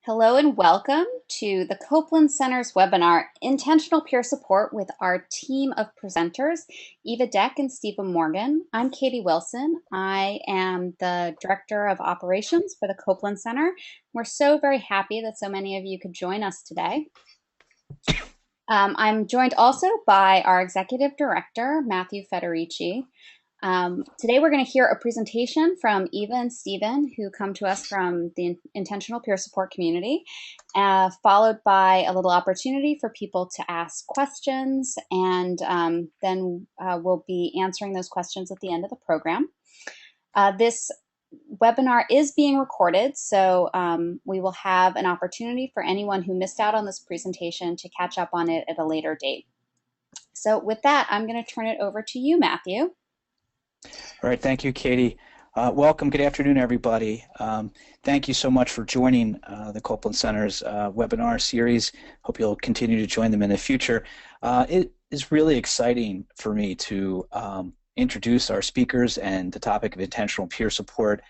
Hello and welcome to the Copeland Center's webinar, Intentional Peer Support with our team of presenters, Eva Deck and Stephen Morgan. I'm Katie Wilson. I am the Director of Operations for the Copeland Center. We're so very happy that so many of you could join us today. I'm joined also by our Executive Director, Matthew Federici. Today we're going to hear a presentation from Eva and Stephen, who come to us from the Intentional Peer Support community, followed by a little opportunity for people to ask questions, and then we'll be answering those questions at the end of the program. This webinar is being recorded, so we will have an opportunity for anyone who missed out on this presentation to catch up on it at a later date. So with that, I'm going to turn it over to you, Matthew. All right, thank you, Katie. Welcome. Good afternoon, everybody. Thank you so much for joining the Copeland Center's webinar series. Hope you'll continue to join them in the future. It is really exciting for me to introduce our speakers and the topic of intentional peer support.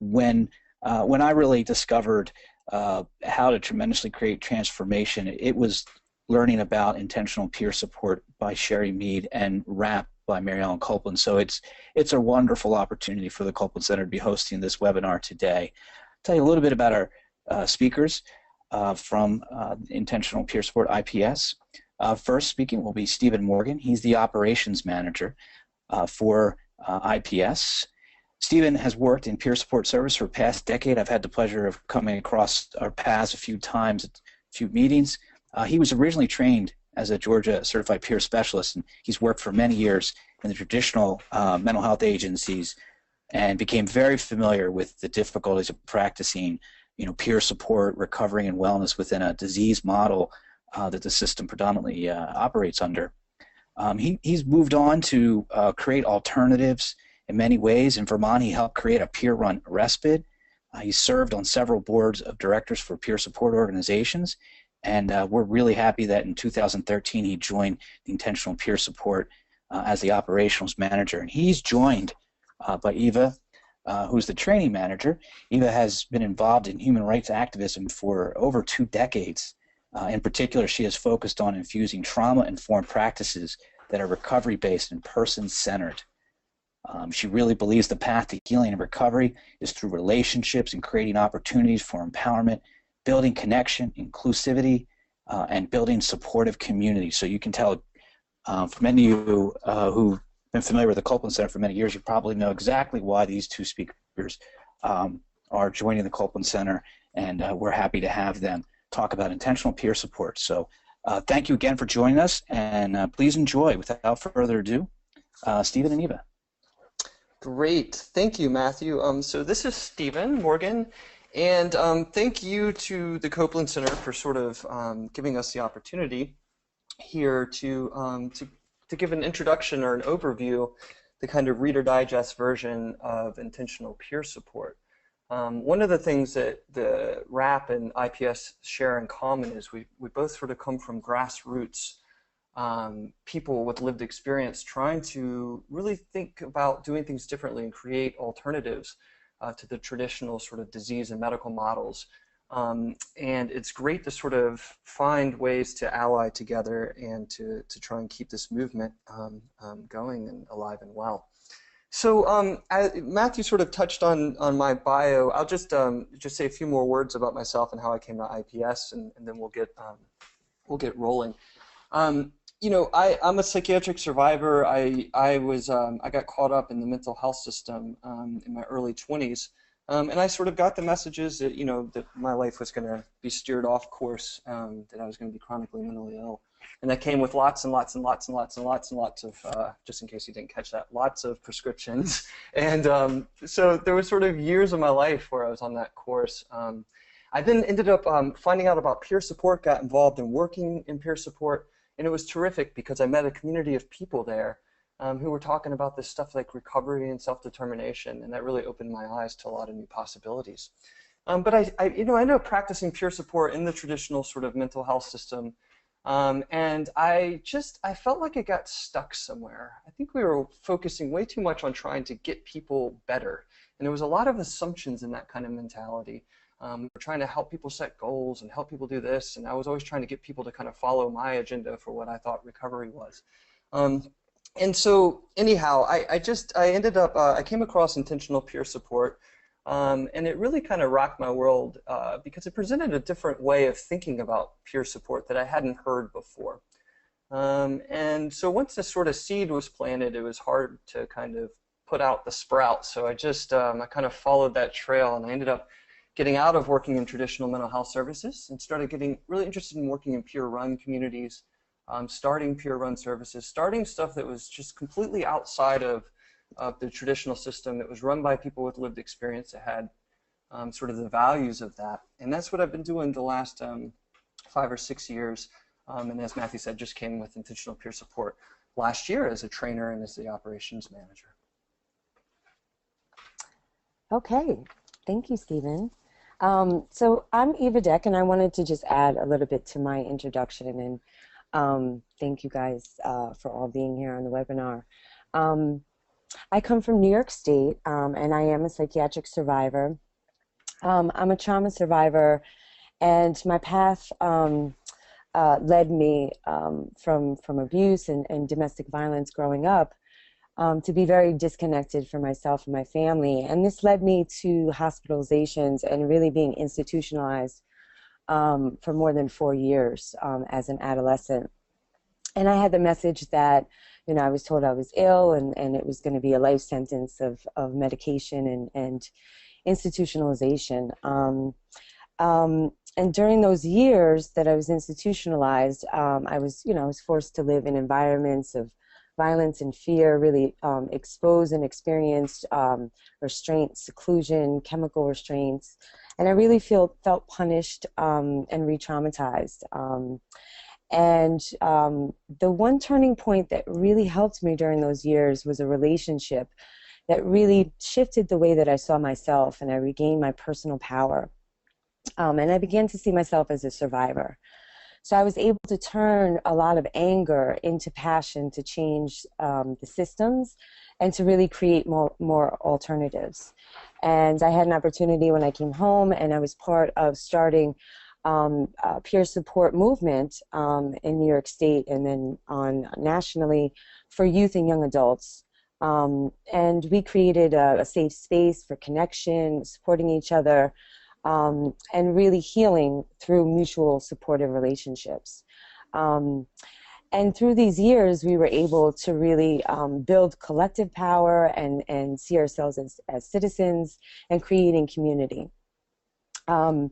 When I really discovered how to tremendously create transformation, it was learning about intentional peer support by Sherry Mead and RAP by Mary Ellen Copeland. So it's a wonderful opportunity for the Copeland Center to be hosting this webinar today. I'll tell you a little bit about our speakers from Intentional Peer Support IPS. First speaking will be Stephen Morgan. He's the operations manager for IPS. Stephen has worked in peer support service for the past decade. I've had the pleasure of coming across our paths a few times at a few meetings. He was originally trained as a Georgia Certified Peer Specialist, and he's worked for many years in the traditional mental health agencies and became very familiar with the difficulties of practicing, peer support, recovery, and wellness within a disease model that the system predominantly operates under. He's moved on to create alternatives in many ways. In Vermont, he helped create a peer-run respite. He served on several boards of directors for peer support organizations. And we're really happy that in 2013 he joined the Intentional Peer Support as the operations manager. And he's joined by Eva, who's the training manager. Eva has been involved in human rights activism for over 2 decades. In particular, she has focused on infusing trauma-informed practices that are recovery-based and person-centered. She really believes the path to healing and recovery is through relationships and creating opportunities for empowerment, building connection, inclusivity, and building supportive communities. So you can tell for many of you who've been familiar with the Copeland Center for many years, you probably know exactly why these 2 speakers are joining the Copeland Center, and we're happy to have them talk about intentional peer support. So thank you again for joining us, and please enjoy. Without further ado, Stephen and Eva. Great. Thank you, Matthew. So this is Stephen Morgan. And thank you to the Copeland Center for sort of giving us the opportunity here to give an introduction or an overview, the kind of Reader Digest version of intentional peer support. One of the things that the RAP and IPS share in common is we both sort of come from grassroots people with lived experience trying to really think about doing things differently and create alternatives to the traditional sort of disease and medical models. And it's great to sort of find ways to ally together and to try and keep this movement going and alive and well. So Matthew sort of touched on my bio. I'll just say a few more words about myself and how I came to IPS, and then we'll get rolling. I'm a psychiatric survivor. I got caught up in the mental health system in my early 20s, and I sort of got the messages that that my life was going to be steered off course, that I was going to be chronically mentally ill, and that came with lots and lots and lots and lots and lots and lots of just in case you didn't catch that, lots of prescriptions, and so there was sort of years of my life where I was on that course. I then ended up finding out about peer support, got involved in working in peer support. And it was terrific because I met a community of people there who were talking about this stuff like recovery and self-determination, and that really opened my eyes to a lot of new possibilities. But I ended up practicing peer support in the traditional sort of mental health system, and I felt like it got stuck somewhere. I think we were focusing way too much on trying to get people better, and there was a lot of assumptions in that kind of mentality. We were trying to help people set goals and help people do this, and I was always trying to get people to kind of follow my agenda for what I thought recovery was. And so anyhow, I ended up, I came across intentional peer support, and it really kind of rocked my world because it presented a different way of thinking about peer support that I hadn't heard before. And so once this sort of seed was planted, it was hard to kind of put out the sprout. So I just, I kind of followed that trail, and I ended up getting out of working in traditional mental health services and started getting really interested in working in peer-run communities, starting peer-run services, starting stuff that was just completely outside of the traditional system, that was run by people with lived experience, that had sort of the values of that. And that's what I've been doing the last 5 or 6 years. And as Matthew said, just came with intentional peer support last year as a trainer and as the operations manager. Okay, thank you, Stephen. So I'm Eva Deck, and I wanted to just add a little bit to my introduction, and thank you guys for all being here on the webinar. I come from New York State, and I am a psychiatric survivor. I'm a trauma survivor, and my path led me from abuse and domestic violence growing up to be very disconnected from myself and my family. And this led me to hospitalizations and really being institutionalized for more than 4 years as an adolescent. And I had the message that, you know, I was told I was ill, and it was going to be a life sentence of medication and institutionalization. And during those years that I was institutionalized, I was forced to live in environments of violence and fear, really exposed and experienced restraint, seclusion, chemical restraints, and I really felt punished and re-traumatized. And the one turning point that really helped me during those years was a relationship that really shifted the way that I saw myself, and I regained my personal power. And I began to see myself as a survivor. So I was able to turn a lot of anger into passion to change the systems and to really create more alternatives. And I had an opportunity when I came home, and I was part of starting a peer support movement in New York State and then nationally for youth and young adults. And we created a safe space for connection, supporting each other, and really healing through mutual supportive relationships. And through these years, we were able to really build collective power and see ourselves as citizens and creating community. And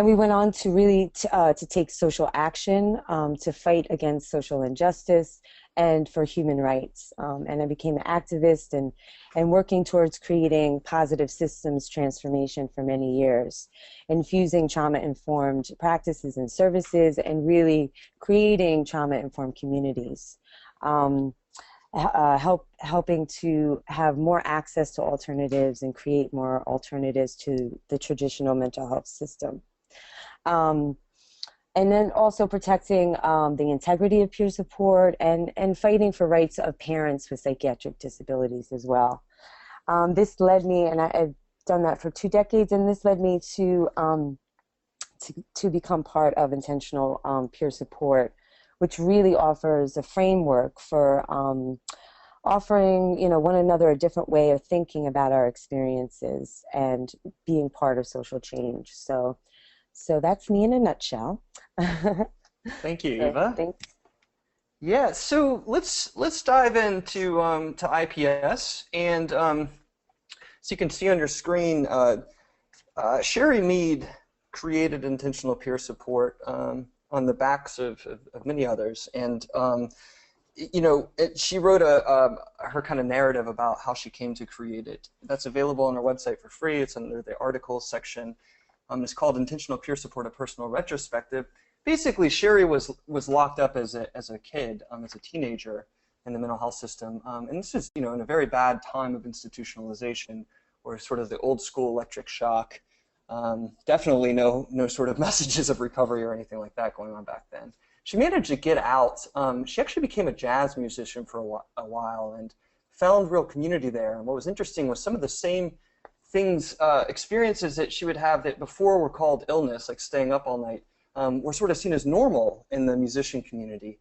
we went on to really to take social action, to fight against social injustice and for human rights. And I became an activist and working towards creating positive systems transformation for many years, infusing trauma-informed practices and services, and really creating trauma-informed communities. Helping to have more access to alternatives and create more alternatives to the traditional mental health system. And then also protecting the integrity of peer support and fighting for rights of parents with psychiatric disabilities as well. This led me, and I've done that for 2 decades, and this led me to become part of intentional peer support, which really offers a framework for offering one another a different way of thinking about our experiences and being part of social change. So that's me in a nutshell. Thank you, Eva. Thanks. Yeah, so let's dive into to IPS, and so you can see on your screen, Sherry Mead created intentional peer support on the backs of many others, and she wrote her kind of narrative about how she came to create it. That's available on our website for free. It's under the articles section. It's called Intentional Peer Support: A Personal Retrospective. Basically, Sherry was locked up as a kid, as a teenager in the mental health system, and this is in a very bad time of institutionalization, or sort of the old school electric shock. Definitely no sort of messages of recovery or anything like that going on back then. She managed to get out. She actually became a jazz musician for a while and found real community there. And what was interesting was some of the same things, experiences that she would have that before were called illness, like staying up all night, were sort of seen as normal in the musician community.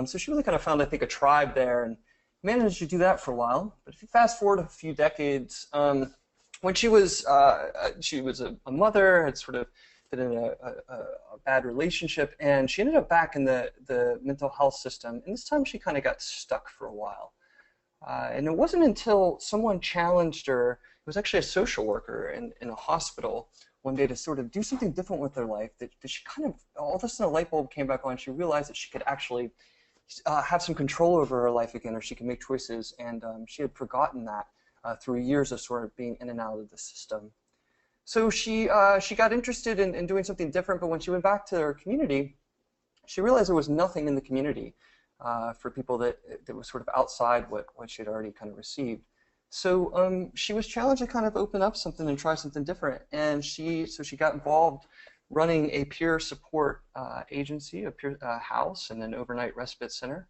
So she really kind of found, I think, a tribe there and managed to do that for a while. But if you fast forward a few decades, when she was a mother, had sort of been in a bad relationship, and she ended up back in the mental health system. And this time she kind of got stuck for a while. And it wasn't until someone challenged her, it was actually a social worker in a hospital one day, to sort of do something different with their life, that she kind of, all of a sudden a light bulb came back on. She realized that she could actually have some control over her life again, or she could make choices, and she had forgotten that through years of sort of being in and out of the system. So she got interested in doing something different, but when she went back to her community, she realized there was nothing in the community for people that was sort of outside what she had already kind of received. So she was challenged to kind of open up something and try something different, and so she got involved running a peer support agency, a peer house, and an overnight respite center.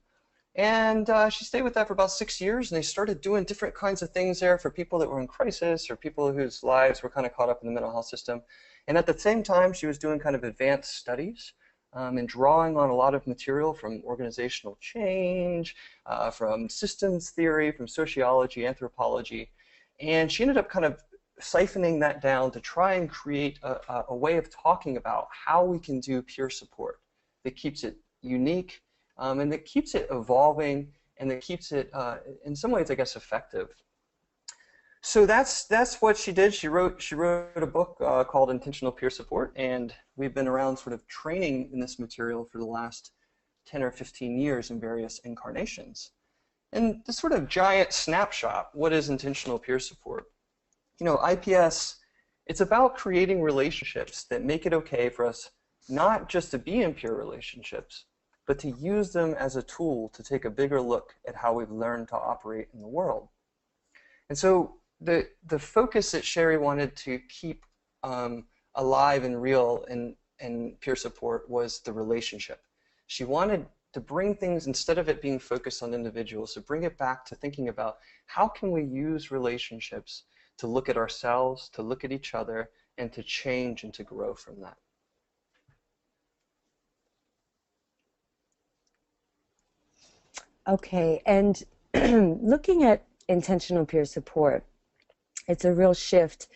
And she stayed with that for about 6 years, and they started doing different kinds of things there for people that were in crisis or people whose lives were kind of caught up in the mental health system. And at the same time, she was doing kind of advanced studies and drawing on a lot of material from organizational change, from systems theory, from sociology, anthropology. And she ended up kind of siphoning that down to try and create a way of talking about how we can do peer support that keeps it unique, and that keeps it evolving, and that keeps it, in some ways, I guess, effective. So that's what she did. She wrote a book called Intentional Peer Support, and we've been around sort of training in this material for the last 10 or 15 years in various incarnations. And this sort of giant snapshot, what is intentional peer support? You know, IPS, it's about creating relationships that make it okay for us not just to be in peer relationships, but to use them as a tool to take a bigger look at how we've learned to operate in the world. And so the focus that Sherry wanted to keep alive and real in peer support was the relationship. She wanted to bring things, instead of it being focused on individuals, to bring it back to thinking about how can we use relationships to look at ourselves, to look at each other, and to change and to grow from that. Okay, and looking at intentional peer support, it's a real shift.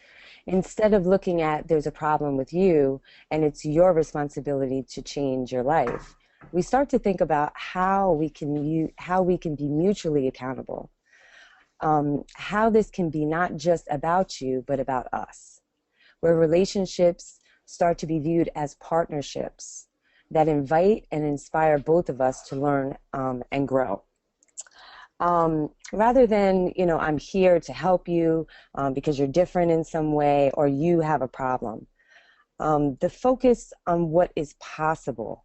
Instead of looking at there's a problem with you and it's your responsibility to change your life, we start to think about how we can be mutually accountable. How this can be not just about you, but about us, where relationships start to be viewed as partnerships that invite and inspire both of us to learn and grow. Rather than, you know, I'm here to help you because you're different in some way or you have a problem. The focus on what is possible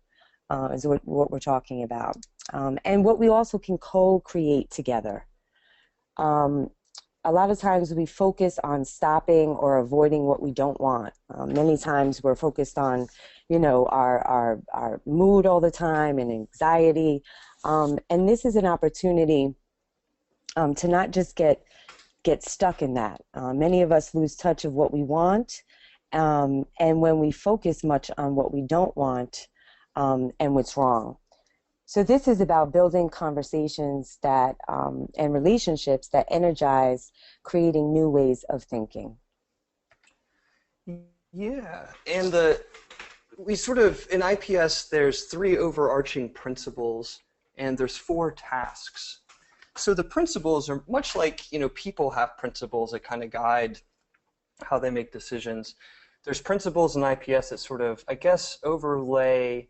is what we're talking about, and what we also can co-create together. A lot of times we focus on stopping or avoiding what we don't want. Many times we're focused on, you know, our mood all the time and anxiety. And this is an opportunity to not just get stuck in that. Many of us lose touch of what we want, and when we focus much on what we don't want and what's wrong. So this is about building conversations that and relationships that energize creating new ways of thinking. Yeah, and we sort of, in IPS, there's 3 overarching principles, and there's 4 tasks. So the principles are much like, you know, people have principles that kind of guide how they make decisions. There's principles in IPS that sort of, I guess, overlay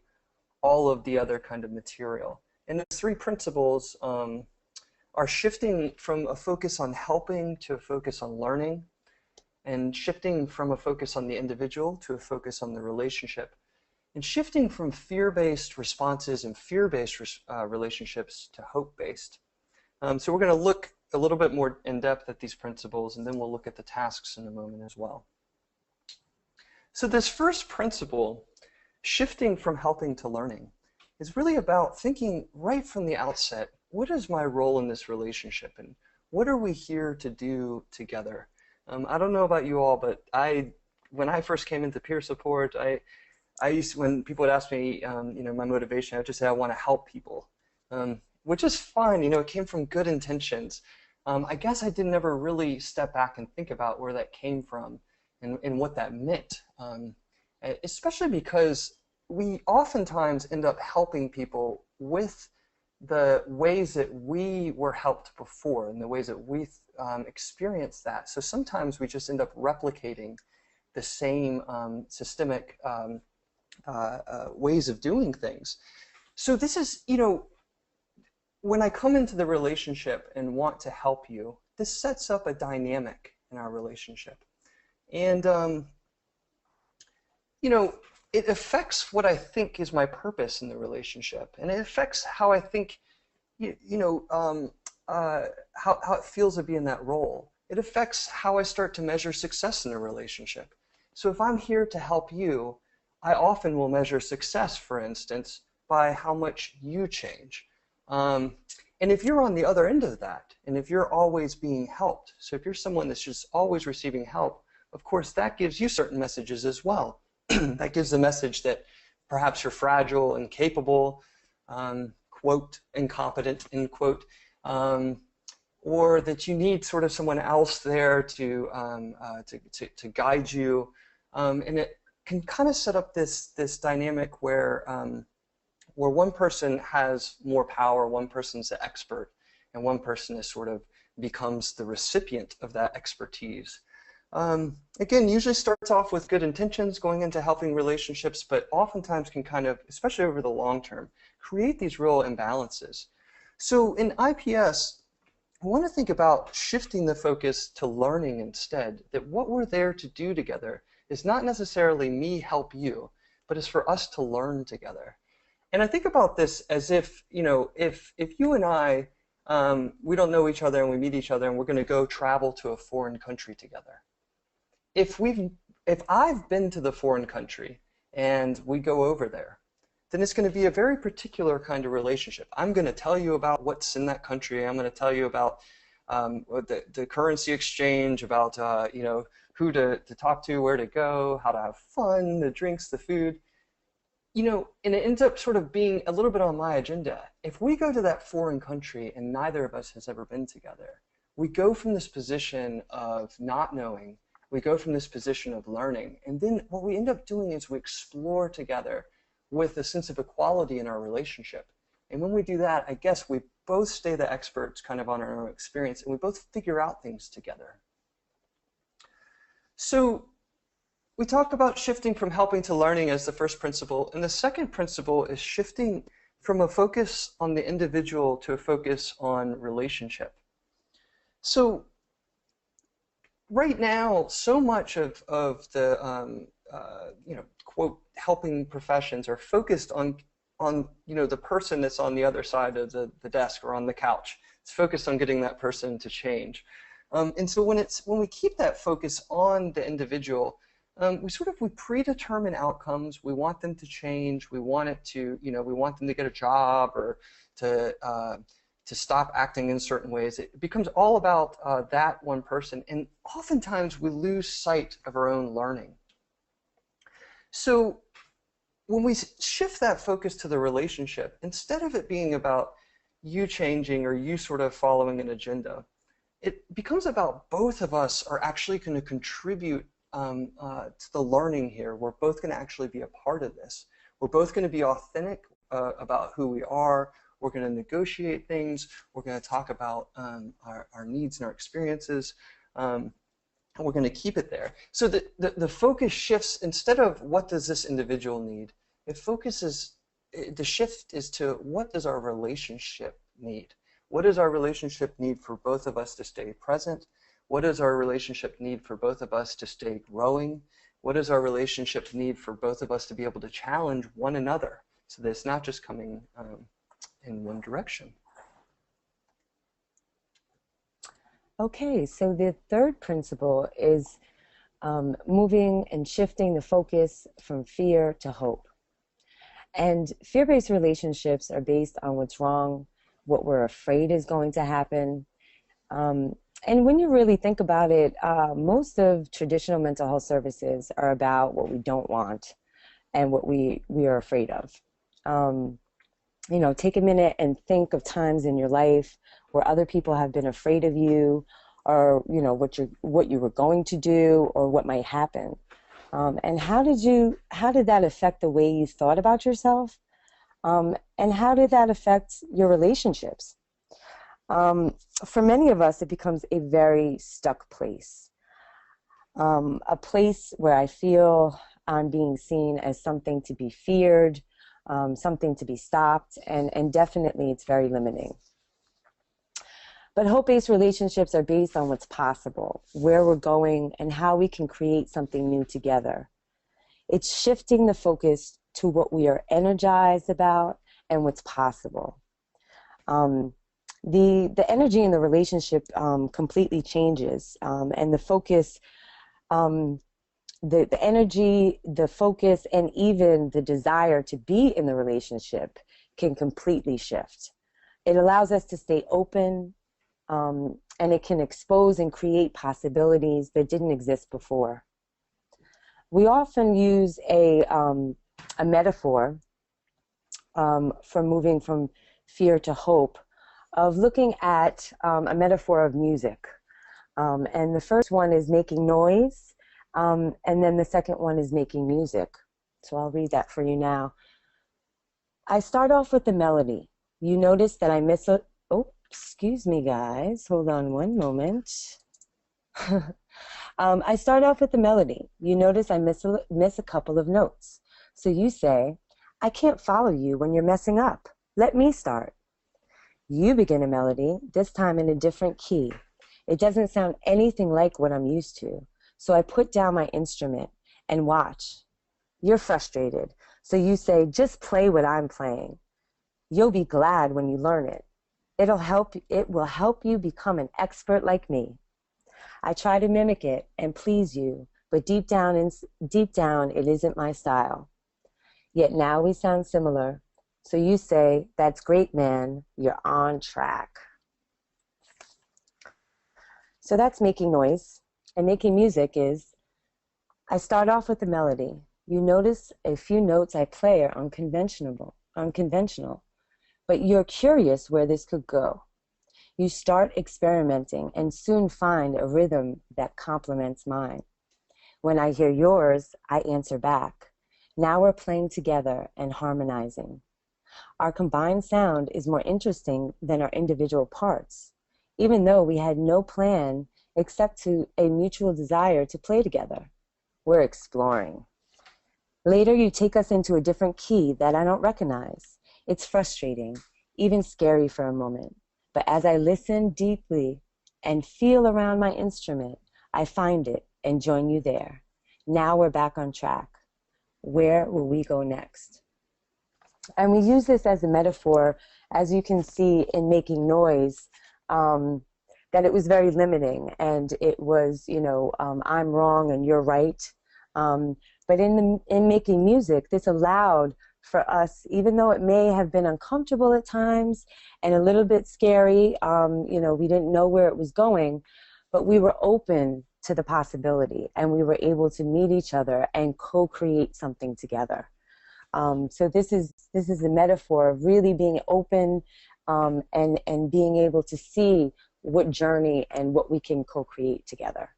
all of the other kind of material. And those 3 principles are shifting from a focus on helping to a focus on learning, and shifting from a focus on the individual to a focus on the relationship, and shifting from fear-based responses and fear-based relationships to hope-based. So we're going to look a little bit more in depth at these principles, and then we'll look at the tasks in a moment as well. So this first principle, shifting from helping to learning, is really about thinking right from the outset, what is my role in this relationship, and what are we here to do together? I don't know about you all, but when I first came into peer support, I used to, when people would ask me, my motivation, I would just say I want to help people, which is fine. It came from good intentions. I guess I didn't ever really step back and think about where that came from and what that meant, especially because we oftentimes end up helping people with the ways that we were helped before and the ways that we experienced that. So sometimes we just end up replicating the same systemic ways of doing things. So this is, when I come into the relationship and want to help you, this sets up a dynamic in our relationship. And, it affects what I think is my purpose in the relationship. And it affects how I think, how it feels to be in that role. It affects how I start to measure success in a relationship. So if I'm here to help you, I often will measure success, for instance, by how much you change. And if you're on the other end of that, and if you're always being helped, so if you're someone that's just always receiving help, of course, that gives you certain messages as well. That gives the message that perhaps you're fragile and capable, quote, incompetent, end quote, or that you need sort of someone else there to guide you. And it can kind of set up this dynamic where one person has more power, one person's the expert, and one person is sort of becomes the recipient of that expertise. Again, usually starts off with good intentions going into helping relationships, but oftentimes can kind of, especially over the long term, create these real imbalances. So in IPS, I want to think about shifting the focus to learning instead, that what we're there to do together is not necessarily me help you, but is for us to learn together. And I think about this as if, if you and I, we don't know each other and we meet each other and we're going to go travel to a foreign country together. If I've been to the foreign country and we go over there, then it's going to be a very particular kind of relationship. I'm going to tell you about what's in that country. I'm going to tell you about the currency exchange, about who to talk to, where to go, how to have fun, the drinks, the food. And it ends up sort of being a little bit on my agenda. If we go to that foreign country and neither of us has ever been together, we go from this position of not knowing, we go from this position of learning, and then what we end up doing is we explore together with a sense of equality in our relationship. And when we do that, I guess we both stay the experts kind of on our own experience, and we both figure out things together. So we talked about shifting from helping to learning as the first principle, and the second principle is shifting from a focus on the individual to a focus on relationship. So right now, so much of the quote helping professions are focused on the person that's on the other side of the desk or on the couch. It's focused on getting that person to change. And so when we keep that focus on the individual, we predetermine outcomes. We want them to change. We want we want them to get a job or to stop acting in certain ways. It becomes all about that one person, and oftentimes we lose sight of our own learning. So when we shift that focus to the relationship, instead of it being about you changing or you sort of following an agenda, it becomes about both of us are actually going to contribute to the learning here. We're both going to actually be a part of this. We're both going to be authentic about who we are. We're going to negotiate things. We're going to talk about our needs and our experiences. And we're going to keep it there. So the focus shifts. Instead of what does this individual need, the shift is to what does our relationship need? What does our relationship need for both of us to stay present? What does our relationship need for both of us to stay growing? What does our relationship need for both of us to be able to challenge one another so that it's not just coming in one direction? Okay, so the third principle is moving and shifting the focus from fear to hope. And fear-based relationships are based on what's wrong, what we're afraid is going to happen. And when you really think about it, most of traditional mental health services are about what we don't want and what we are afraid of. Um, you know, take a minute and think of times in your life where other people have been afraid of you, or you know what you were going to do, or what might happen. And how did that affect the way you thought about yourself? And how did that affect your relationships? Um, for many of us, it becomes a very stuck place, a place where I feel I'm being seen as something to be feared, something to be stopped, and definitely it's very limiting. But hope-based relationships are based on what's possible, where we're going, and how we can create something new together. It's shifting the focus to what we are energized about and what's possible. Um, the energy in the relationship completely changes, and the focus, um, the energy, the focus, and even the desire to be in the relationship can completely shift. It allows us to stay open, and it can expose and create possibilities that didn't exist before. We often use a metaphor for moving from fear to hope, of looking at a metaphor of music. And the first one is making noise, and then the second one is making music. So I'll read that for you now. I start off with the melody. You notice that I miss a, oh, excuse me guys, hold on one moment. I start off with the melody. You notice I miss a couple of notes. So you say, I can't follow you when you're messing up. Let me start. You begin a melody, this time in a different key. It doesn't sound anything like what I'm used to. So I put down my instrument and watch. You're frustrated. So you say, just play what I'm playing. You'll be glad when you learn it. It will help you become an expert like me. I try to mimic it and please you, but deep down, it isn't my style. Yet now we sound similar. So you say, that's great, man. You're on track. So that's making noise. And making music is, I start off with a melody. You notice a few notes I play are unconventional, but you're curious where this could go. You start experimenting and soon find a rhythm that complements mine. When I hear yours, I answer back. Now we're playing together and harmonizing. Our combined sound is more interesting than our individual parts, even though we had no plan except to a mutual desire to play together. We're exploring. Later, you take us into a different key that I don't recognize. It's frustrating, even scary for a moment. But as I listen deeply and feel around my instrument, I find it and join you there. Now we're back on track. Where will we go next? And we use this as a metaphor, as you can see in making noise, that it was very limiting, and it was, you know, I'm wrong and you're right. But in making music, this allowed for us, even though it may have been uncomfortable at times and a little bit scary, you know, we didn't know where it was going, but we were open to the possibility, and we were able to meet each other and co-create something together. So this is a metaphor of really being open, and being able to see what journey and what we can co-create together.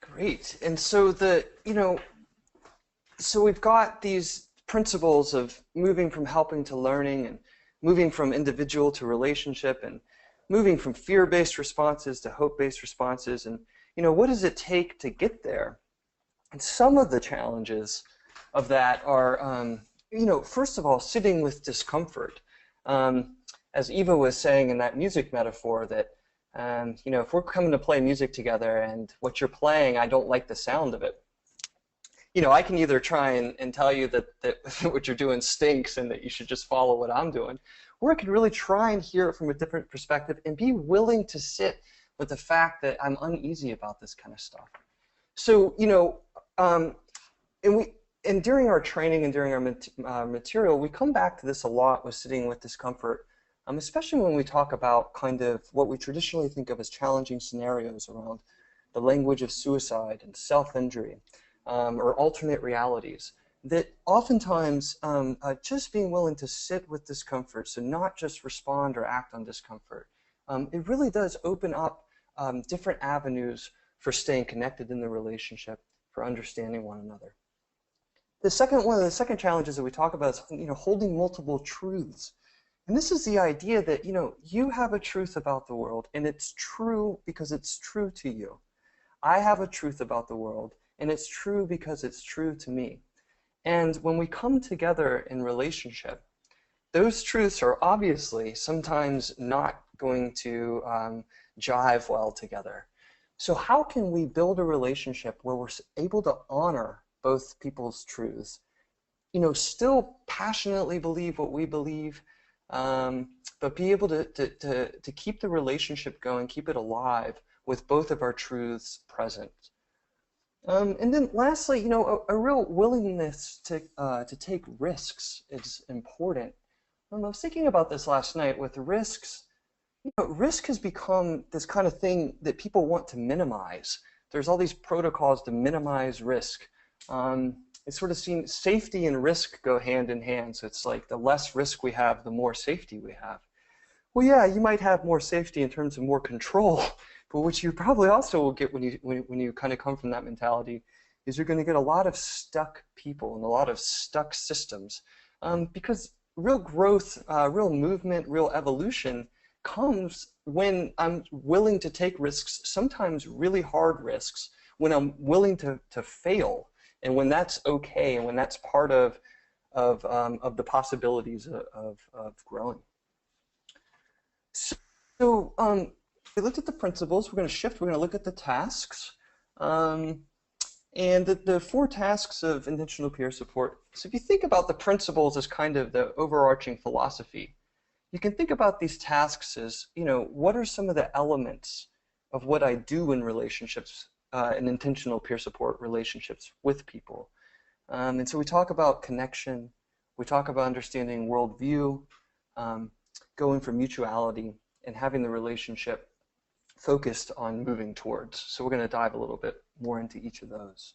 Great. And so so we've got these principles of moving from helping to learning, and moving from individual to relationship, and moving from fear-based responses to hope-based responses. And, you know, what does it take to get there? And some of the challenges of that are, you know, first of all, sitting with discomfort. As Eva was saying in that music metaphor, that, you know, if we're coming to play music together and what you're playing, I don't like the sound of it, you know, I can either try and tell you that what you're doing stinks and that you should just follow what I'm doing, or I can really try and hear it from a different perspective and be willing to sit with the fact that I'm uneasy about this kind of stuff. So, you know, and during our training and during our material, we come back to this a lot with sitting with discomfort, especially when we talk about kind of what we traditionally think of as challenging scenarios around the language of suicide and self-injury, or alternate realities, that oftentimes just being willing to sit with discomfort, so not just respond or act on discomfort, it really does open up different avenues for staying connected in the relationship, for understanding one another. One of the second challenges that we talk about is, holding multiple truths. And this is the idea that, you have a truth about the world, and it's true because it's true to you. I have a truth about the world, and it's true because it's true to me. And when we come together in relationship, those truths are obviously sometimes not going to jive well together. So how can we build a relationship where we're able to honor both people's truths, still passionately believe what we believe, but be able to keep the relationship going, keep it alive with both of our truths present. And then lastly, a real willingness to take risks is important. I was thinking about this last night with risks. Risk has become this kind of thing that people want to minimize. There's all these protocols to minimize risk. It sort of seems safety and risk go hand in hand. So it's like the less risk we have, the more safety we have. Well, yeah, you might have more safety in terms of more control, but what you probably also will get when you kind of come from that mentality is you're going to get a lot of stuck people and a lot of stuck systems, because real growth, real movement, real evolution comes when I'm willing to take risks, sometimes really hard risks, when I'm willing to fail, and when that's okay, and when that's part of the possibilities of growing. So we looked at the principles. We're going to shift. We're going to look at the tasks. And the 4 tasks of intentional peer support. So if you think about the principles as kind of the overarching philosophy, you can think about these tasks as, what are some of the elements of what I do in relationships, in intentional peer support relationships with people. And so we talk about connection. We talk about understanding worldview, going for mutuality, and having the relationship focused on moving towards. So we're going to dive a little bit more into each of those.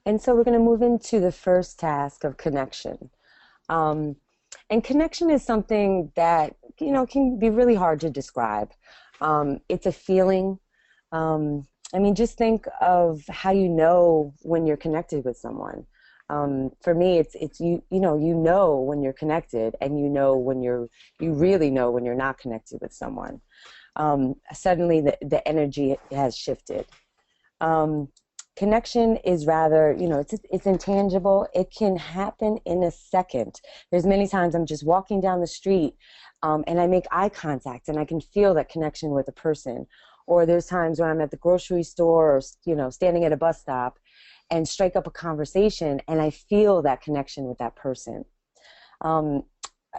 And so we're going to move into the first task of connection. And connection is something that, can be really hard to describe. It's a feeling. Just think of how you know when you're connected with someone. For me, it's you know when you're connected, and you really know when you're not connected with someone. Suddenly the energy has shifted. Connection is rather, it's intangible. It can happen in a second. There's many times I'm just walking down the street, and I make eye contact, and I can feel that connection with a person. Or there's times when I'm at the grocery store, or standing at a bus stop, and strike up a conversation, and I feel that connection with that person.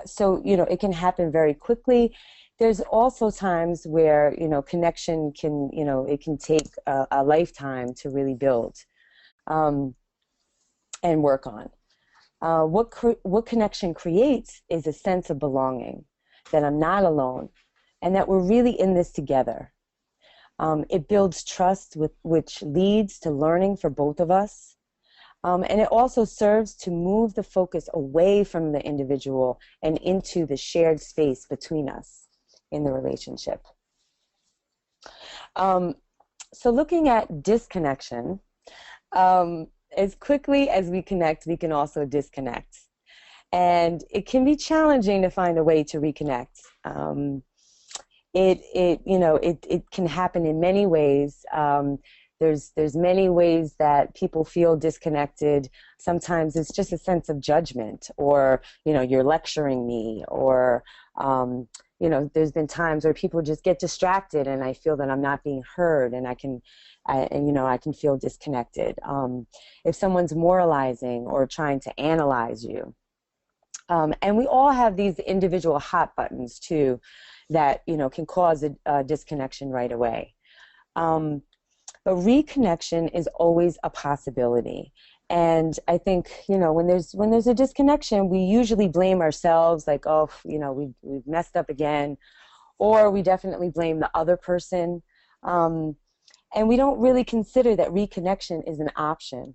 So it can happen very quickly. There's also times where connection can it can take a lifetime to really build and work on. What connection creates is a sense of belonging, that I'm not alone, and that we're really in this together. It builds trust, which leads to learning for both of us. And it also serves to move the focus away from the individual and into the shared space between us in the relationship. So looking at disconnection, as quickly as we connect, we can also disconnect. And it can be challenging to find a way to reconnect. It can happen in many ways. There's many ways that people feel disconnected. Sometimes it's just a sense of judgment, or you're lecturing me, or there's been times where people just get distracted, and I feel that I'm not being heard, and I can feel disconnected. If someone's moralizing or trying to analyze you, and we all have these individual hot buttons too, that can cause a disconnection right away. But reconnection is always a possibility, And I think, when there's a disconnection, we usually blame ourselves, like, oh, we've messed up again, or we definitely blame the other person. And we don't really consider that reconnection is an option.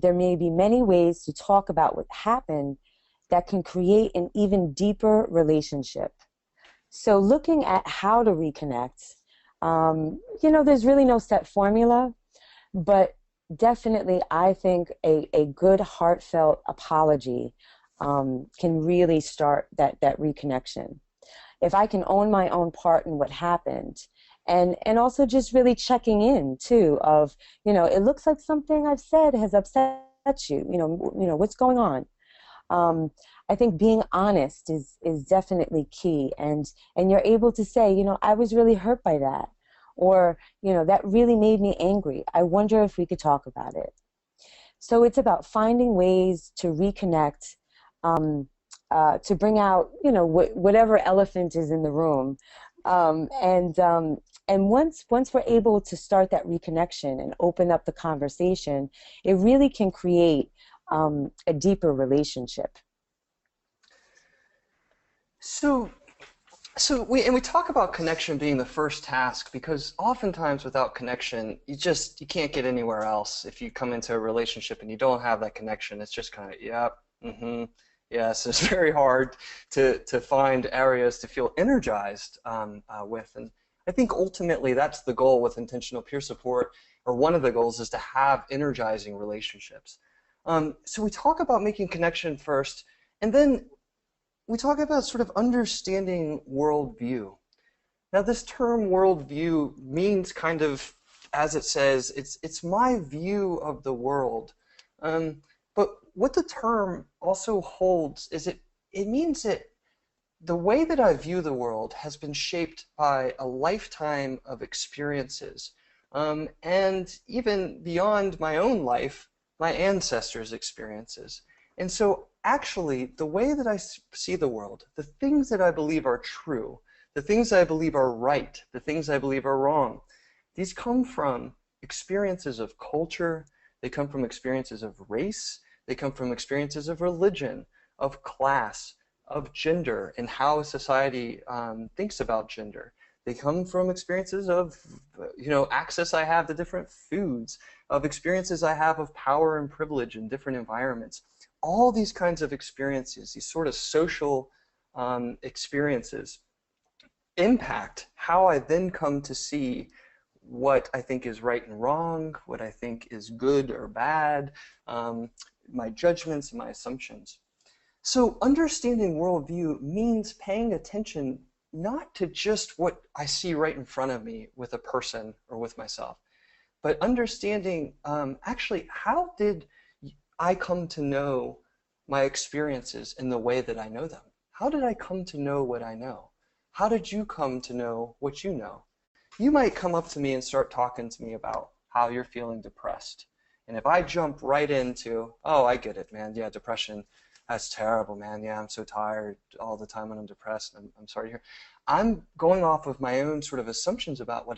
There may be many ways to talk about what happened that can create an even deeper relationship. So looking at how to reconnect, there's really no set formula, but definitely I think a good heartfelt apology can really start that reconnection. If I can own my own part in what happened, and also just really checking in too of, it looks like something I've said has upset you, what's going on. I think being honest is definitely key, and you're able to say, I was really hurt by that, or that really made me angry. I wonder if we could talk about it. So it's about finding ways to reconnect, to bring out whatever elephant is in the room, and once we're able to start that reconnection and open up the conversation, it really can create a deeper relationship. So we talk about connection being the first task because oftentimes without connection, you can't get anywhere else. If you come into a relationship and you don't have that connection, it's just kind of, yep, yes. It's very hard to find areas to feel energized with. And I think ultimately that's the goal with intentional peer support, or one of the goals is to have energizing relationships. So we talk about making connection first, and then we talk about sort of understanding worldview. Now this term worldview means kind of, as it says, it's my view of the world. But what the term also holds is it means that the way that I view the world has been shaped by a lifetime of experiences. And even beyond my own life, my ancestors' experiences. And so actually, the way that I see the world, the things that I believe are true, the things I believe are right, the things I believe are wrong, these come from experiences of culture, they come from experiences of race, they come from experiences of religion, of class, of gender, and how society thinks about gender. They come from experiences of, access I have to different foods, of experiences I have of power and privilege in different environments. All these kinds of experiences, these sort of social experiences, impact how I then come to see what I think is right and wrong, what I think is good or bad, my judgments and my assumptions. So understanding worldview means paying attention not to just what I see right in front of me with a person or with myself, but understanding actually how did I come to know my experiences in the way that I know them? How did I come to know what I know? How did you come to know what you know? You might come up to me and start talking to me about how you're feeling depressed. And if I jump right into, oh, I get it, man, yeah, depression, that's terrible, man, yeah, I'm so tired all the time when I'm depressed, I'm sorry to hear. I'm going off of my own sort of assumptions about what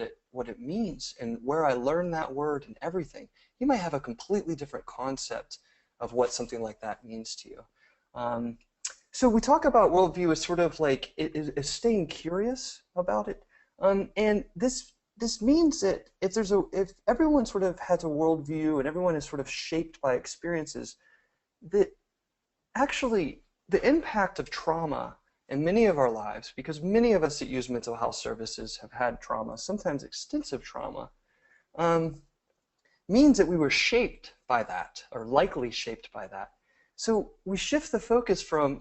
it means and where I learned that word and everything. You might have a completely different concept of what something like that means to you. So we talk about worldview as sort of like is staying curious about it, and this means that if everyone sort of has a worldview and everyone is sort of shaped by experiences, that actually the impact of trauma in many of our lives, because many of us that use mental health services have had trauma, sometimes extensive trauma, means that we were shaped by that, or likely shaped by that. So we shift the focus from,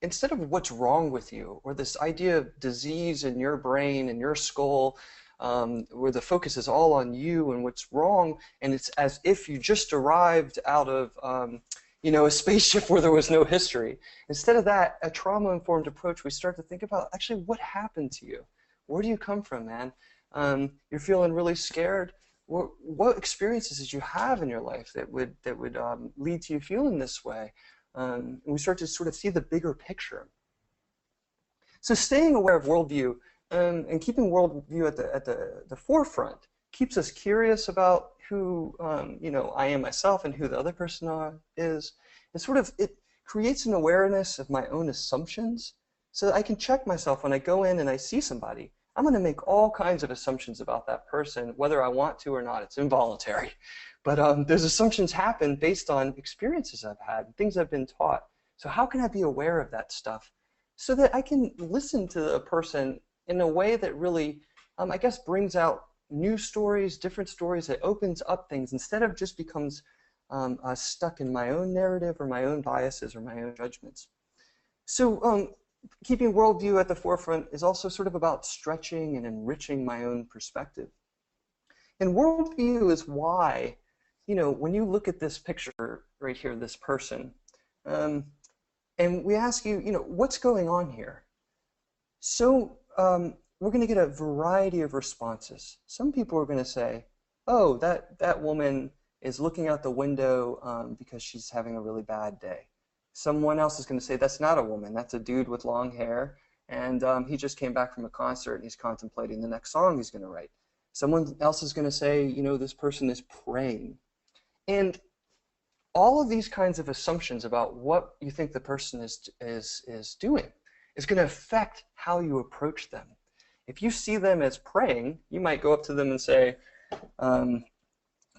instead of what's wrong with you, or this idea of disease in your brain and your skull, where the focus is all on you and what's wrong, and it's as if you just arrived out of a spaceship where there was no history. Instead of that, a trauma-informed approach, we start to think about actually what happened to you. Where do you come from, man? You're feeling really scared. What experiences did you have in your life that would lead to you feeling this way? And we start to sort of see the bigger picture. So staying aware of worldview and keeping worldview at the forefront keeps us curious about who I am myself and who the other person is. It creates an awareness of my own assumptions so that I can check myself when I go in and I see somebody. I'm going to make all kinds of assumptions about that person, whether I want to or not. It's involuntary. But those assumptions happen based on experiences I've had, things I've been taught. So how can I be aware of that stuff so that I can listen to a person in a way that really, I guess, brings out new stories, different stories, that opens up things instead of just becomes stuck in my own narrative or my own biases or my own judgments. So keeping worldview at the forefront is also sort of about stretching and enriching my own perspective. And worldview is why, when you look at this picture right here, this person, and we ask you, what's going on here? So we're going to get a variety of responses. Some people are going to say, oh, that woman is looking out the window because she's having a really bad day. Someone else is going to say, that's not a woman, that's a dude with long hair, and he just came back from a concert and he's contemplating the next song he's going to write. Someone else is going to say, this person is praying. And all of these kinds of assumptions about what you think the person is doing is going to affect how you approach them. If you see them as praying, you might go up to them and say, can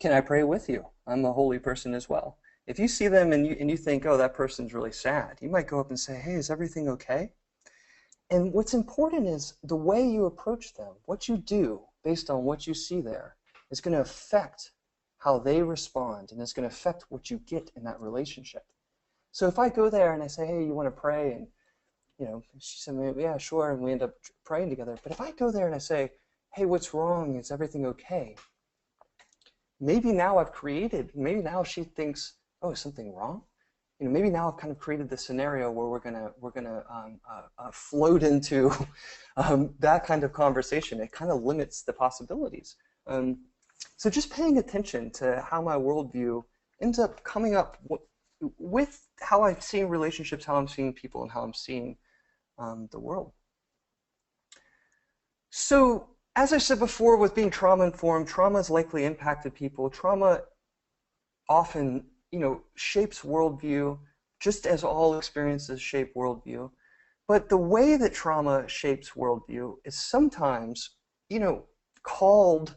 I pray with you? I'm a holy person as well. If you see them and you think, oh, that person's really sad, you might go up and say, hey, is everything okay? And what's important is the way you approach them, what you do based on what you see there is going to affect how they respond, and it's going to affect what you get in that relationship. So if I go there and I say, hey, you want to pray? And she said, yeah, sure, and we end up praying together. But if I go there and I say, hey, what's wrong? Is everything okay? Maybe now maybe now she thinks, oh, is something wrong? Maybe now I've kind of created the scenario where we're gonna float into that kind of conversation. It kind of limits the possibilities. So just paying attention to how my worldview ends up coming up with how I'm seeing relationships, how I'm seeing people, and how I'm seeing the world. So as I said before, with being trauma-informed, trauma has likely impacted people. Trauma often, shapes worldview, just as all experiences shape worldview. But the way that trauma shapes worldview is sometimes, called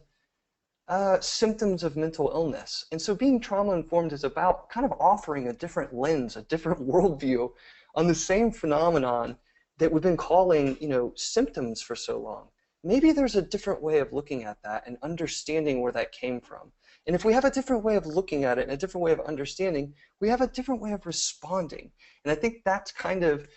symptoms of mental illness. And so being trauma-informed is about kind of offering a different lens, a different worldview on the same phenomenon that we've been calling, symptoms for so long. Maybe there's a different way of looking at that and understanding where that came from. And if we have a different way of looking at it and a different way of understanding, we have a different way of responding. And I think that's kind of,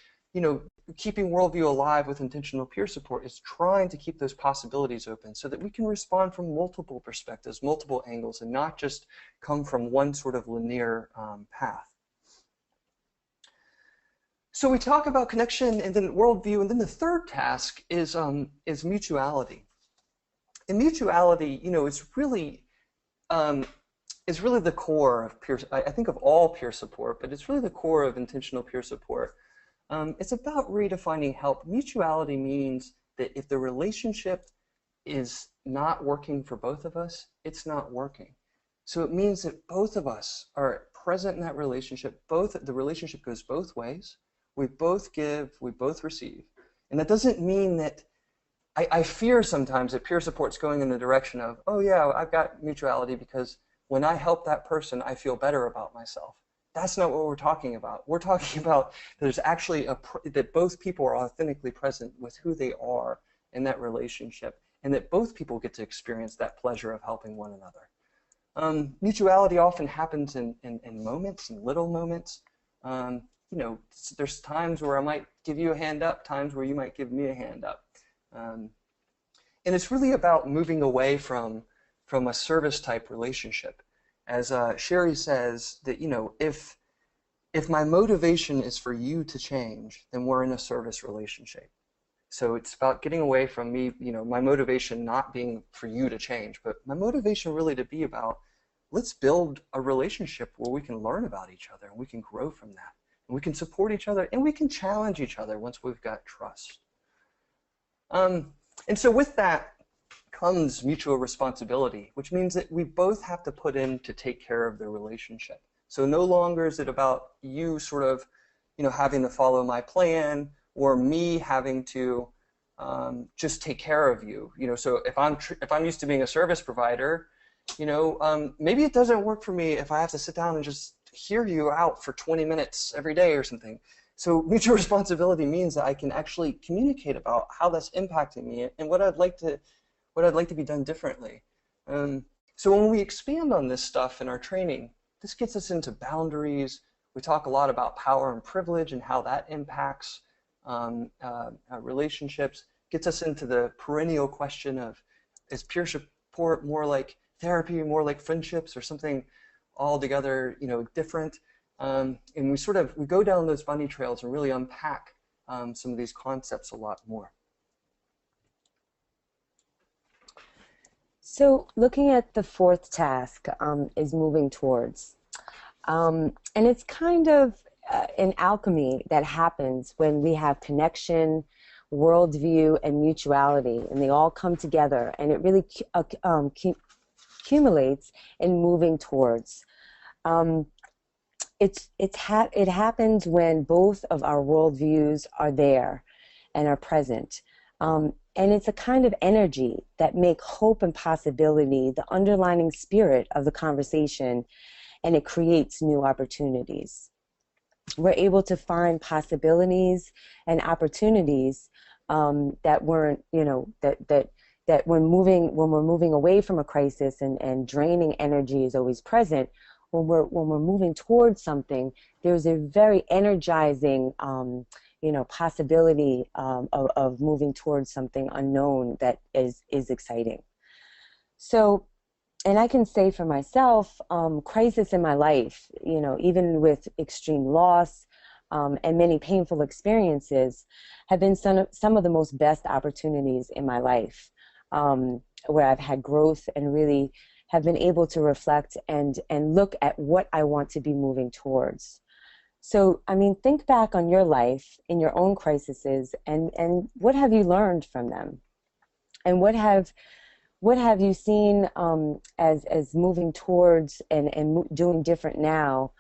keeping worldview alive with intentional peer support is trying to keep those possibilities open so that we can respond from multiple perspectives, multiple angles, and not just come from one sort of linear path. So we talk about connection and then worldview, and then the third task is mutuality. And mutuality, is really the core of peer. I think of all peer support, but it's really the core of intentional peer support. It's about redefining help. Mutuality means that if the relationship is not working for both of us, it's not working. So it means that both of us are present in that relationship. The relationship goes both ways. We both give, we both receive. And that doesn't mean that I fear sometimes that peer support's going in the direction of, oh yeah, I've got mutuality because when I help that person, I feel better about myself. That's not what we're talking about. We're talking about there's actually that both people are authentically present with who they are in that relationship, and that both people get to experience that pleasure of helping one another. Mutuality often happens in moments, in little moments. There's times where I might give you a hand up, times where you might give me a hand up. And it's really about moving away from a service type relationship. As Sherry says, that if my motivation is for you to change, then we're in a service relationship. So it's about getting away from me, my motivation not being for you to change, but my motivation really to be about, let's build a relationship where we can learn about each other and we can grow from that. And we can support each other and we can challenge each other once we've got trust. And so with that, comes mutual responsibility, which means that we both have to put in to take care of the relationship. So no longer is it about you sort of, having to follow my plan, or me having to just take care of you. So if I'm used to being a service provider, maybe it doesn't work for me if I have to sit down and just hear you out for 20 minutes every day or something. So mutual responsibility means that I can actually communicate about how that's impacting me and what I'd like to be done differently. So when we expand on this stuff in our training, this gets us into boundaries. We talk a lot about power and privilege and how that impacts relationships. Gets us into the perennial question of, is peer support more like therapy, more like friendships, or something altogether different? And we go down those bunny trails and really unpack some of these concepts a lot more. So looking at the fourth task is moving towards. And it's kind of an alchemy that happens when we have connection, worldview, and mutuality, and they all come together, and it really accumulates in moving towards. It happens when both of our worldviews are there and are present. And it's a kind of energy that make hope and possibility the underlining spirit of the conversation, and it creates new opportunities. We're able to find possibilities and opportunities that weren't, that when we're moving away from a crisis and draining energy is always present. When we're moving towards something, there's a very energizing possibility of moving towards something unknown that is exciting. So, and I can say for myself, crisis in my life, even with extreme loss and many painful experiences, have been some of the most best opportunities in my life, where I've had growth and really have been able to reflect and look at what I want to be moving towards. So, I mean, think back on your life in your own crises, and what have you learned from them? And what have you seen as moving towards and doing different now,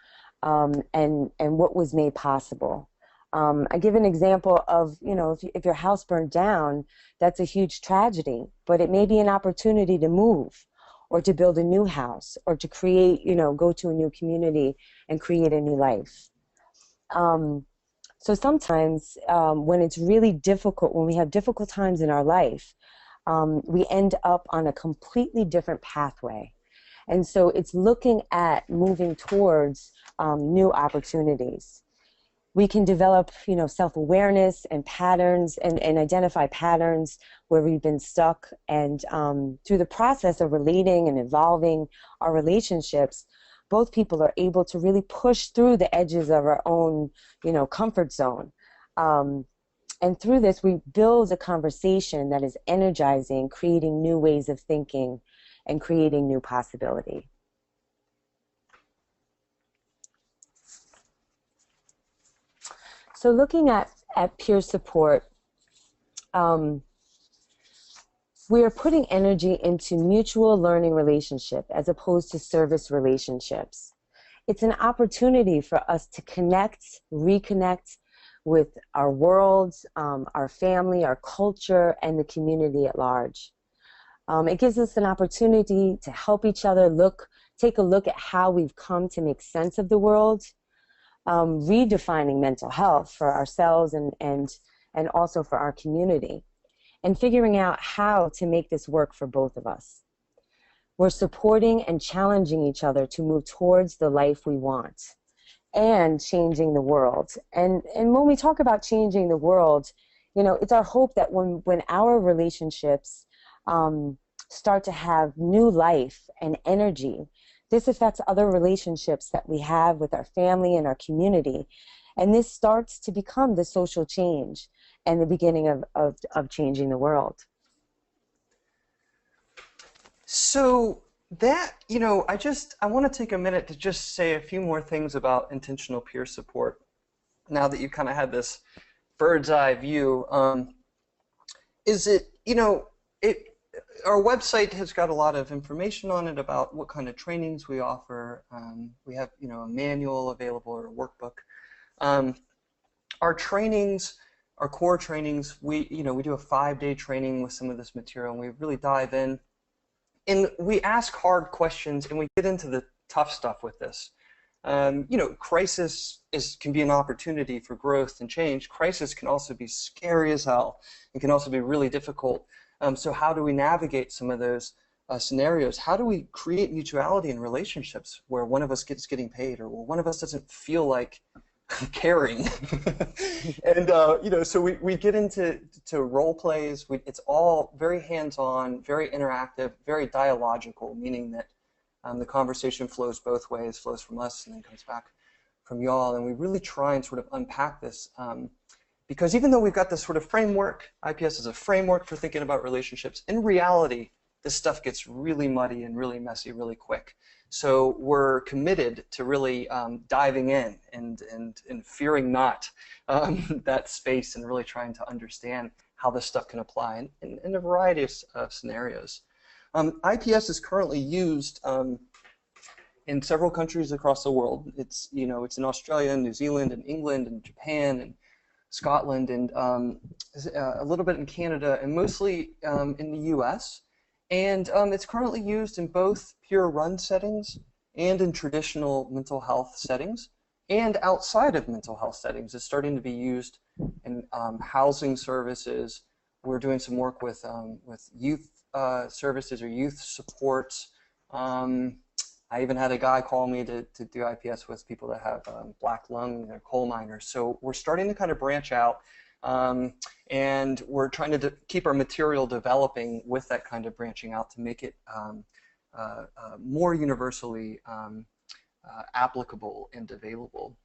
and what was made possible? I give an example of, if your house burned down, that's a huge tragedy, but it may be an opportunity to move, or to build a new house, or to create, go to a new community and create a new life. So sometimes when it's really difficult, when we have difficult times in our life, we end up on a completely different pathway. And so it's looking at moving towards new opportunities. We can develop, self-awareness and patterns and identify patterns where we've been stuck. And through the process of relating and evolving our relationships, both people are able to really push through the edges of our own, comfort zone. And through this, we build a conversation that is energizing, creating new ways of thinking and creating new possibility. So looking at peer support, we are putting energy into mutual learning relationship as opposed to service relationships. It's an opportunity for us to connect, reconnect with our world, our family, our culture, and the community at large. It gives us an opportunity to help each other take a look at how we've come to make sense of the world, redefining mental health for ourselves and also for our community, and figuring out how to make this work for both of us. We're supporting and challenging each other to move towards the life we want and changing the world. And when we talk about changing the world, it's our hope that when our relationships start to have new life and energy, this affects other relationships that we have with our family and our community. And this starts to become the social change and the beginning of changing the world. So that, I want to take a minute to just say a few more things about intentional peer support. Now that you kind of had this bird's eye view, our website has got a lot of information on it about what kind of trainings we offer. We have, a manual available or a workbook. Our trainings, our core trainings, we do a 5-day training with some of this material, and we really dive in. And we ask hard questions, and we get into the tough stuff with this. Crisis can be an opportunity for growth and change. Crisis can also be scary as hell. It can also be really difficult. So how do we navigate some of those scenarios? How do we create mutuality in relationships where one of us gets getting paid, or one of us doesn't feel like caring? And so we get into role plays. It's all very hands-on, very interactive, very dialogical, meaning that the conversation flows both ways, flows from us and then comes back from y'all. And we really try and sort of unpack this, because even though we've got this sort of framework, IPS is a framework for thinking about relationships, in reality, this stuff gets really muddy and really messy really quick. So we're committed to really diving in and fearing not that space, and really trying to understand how this stuff can apply in a variety of scenarios. IPS is currently used in several countries across the world. It's in Australia, and New Zealand, and England, and Japan, and Scotland, and a little bit in Canada, and mostly in the US. And it's currently used in both pure run settings and in traditional mental health settings, and outside of mental health settings. It's starting to be used in housing services. We're doing some work with youth services or youth supports. I even had a guy call me to do IPS with people that have black lung, they're coal miners. So we're starting to kind of branch out, and we're trying to keep our material developing with that kind of branching out to make it more universally applicable and available.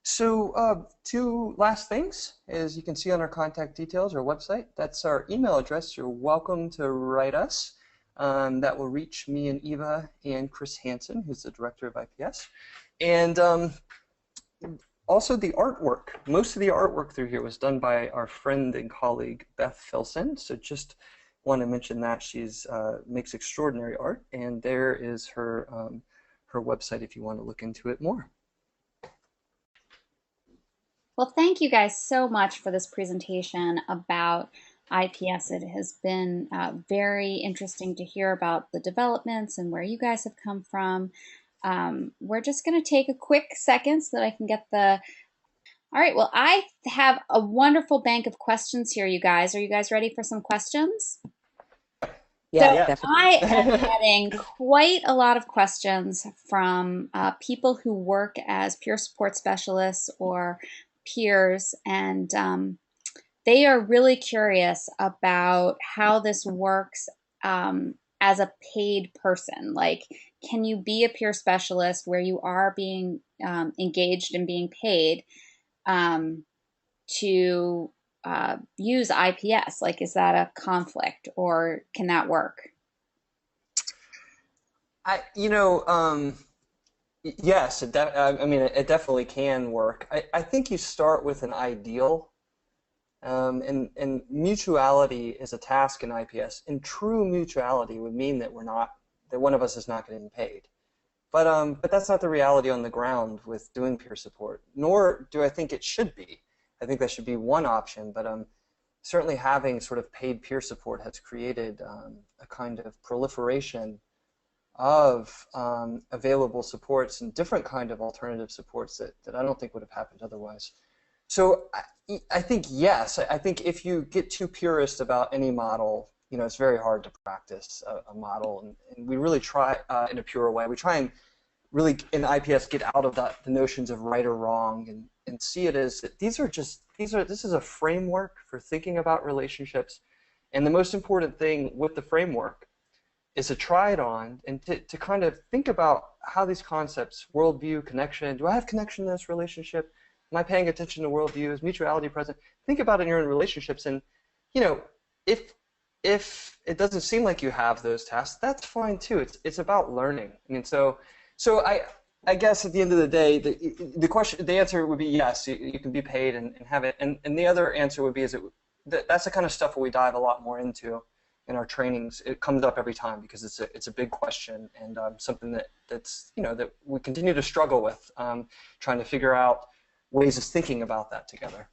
So 2 last things, as you can see on our contact details, our website. That's our email address. You're welcome to write us. That will reach me and Eva and Chris Hansen, who's the director of IPS. And also the artwork. Most of the artwork through here was done by our friend and colleague, Beth Filson. So just want to mention that. She's makes extraordinary art, and there is her, her website if you want to look into it more. Well, thank you guys so much for this presentation about IPS. It has been very interesting to hear about the developments and where you guys have come from. We're just going to take a quick second so that I can get the... All right, well, I have a wonderful bank of questions here, you guys. Are you guys ready for some questions? Yeah, So definitely. I am getting quite a lot of questions from people who work as peer support specialists or peers, and they are really curious about how this works as a paid person. Like, can you be a peer specialist where you are being engaged and being paid to use IPS? Like, is that a conflict, or can that work? Yes, I mean, it definitely can work. I think you start with an ideal, and mutuality is a task in IPS. And true mutuality would mean that that one of us is not getting paid. But that's not the reality on the ground with doing peer support. Nor do I think it should be. I think that should be one option. But certainly having sort of paid peer support has created a kind of proliferation of available supports and different kind of alternative supports that I don't think would have happened otherwise. So I think yes. I think if you get too purist about any model, it's very hard to practice a model, and we really try in a pure way. We try and really in IPS get out of the notions of right or wrong, and see it as that this is a framework for thinking about relationships, and the most important thing with the framework is to try it on and to kind of think about how these concepts, worldview, connection, do I have connection in this relationship? Am I paying attention to worldview? Is mutuality present? Think about it in your own relationships, and if it doesn't seem like you have those tasks, that's fine too. It's about learning. I mean, so I guess at the end of the day, the answer would be yes. You can be paid and have it, and the other answer would be that's the kind of stuff that we dive a lot more into in our trainings, it comes up every time because it's a big question, and something that's that we continue to struggle with, trying to figure out ways of thinking about that together.